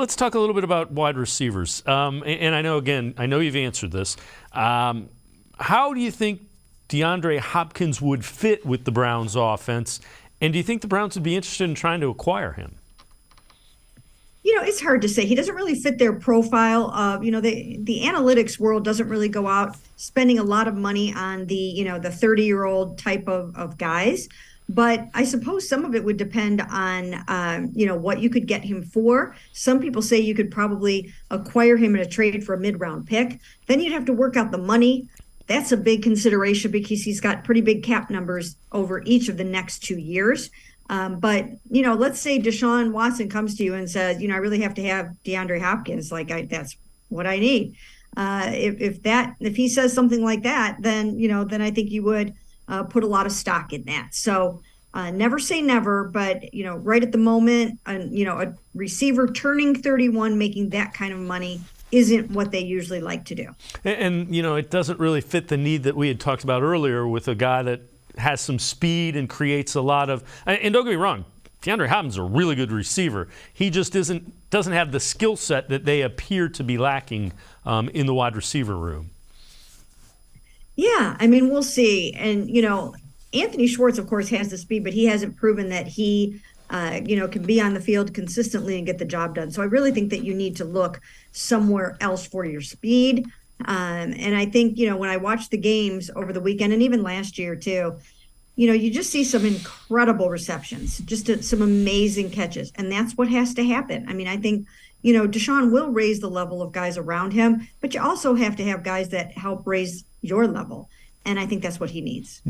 Let's talk a little bit about wide receivers. And I know you've answered this. How do you think DeAndre Hopkins would fit with the Browns offense? And do you think the Browns would be interested in trying to acquire him? It's hard to say. He doesn't really fit their profile of, the analytics world doesn't really go out spending a lot of money on the 30-year-old type of guys. But I suppose some of it would depend on, what you could get him for. Some people say you could probably acquire him in a trade for a mid-round pick. Then you'd have to work out the money. That's a big consideration because he's got pretty big cap numbers over each of the next 2 years. But let's say Deshaun Watson comes to you and says, I really have to have DeAndre Hopkins. That's what I need. If he says something like that, then I think you would put a lot of stock in that. So never say never, but right at the moment, a receiver turning 31, making that kind of money isn't what they usually like to do. And it doesn't really fit the need that we had talked about earlier with a guy that has some speed and creates a lot of, and don't get me wrong, DeAndre Hopkins is a really good receiver. He just doesn't have the skill set that they appear to be lacking in the wide receiver room. Yeah, I mean, we'll see. And, Anthony Schwartz, of course, has the speed, but he hasn't proven that he, can be on the field consistently and get the job done. So I really think that you need to look somewhere else for your speed. And I think, when I watched the games over the weekend and even last year too, you just see some incredible receptions, just some amazing catches. And that's what has to happen. I mean, I think, Deshaun will raise the level of guys around him, but you also have to have guys that help raise your level. And I think that's what he needs.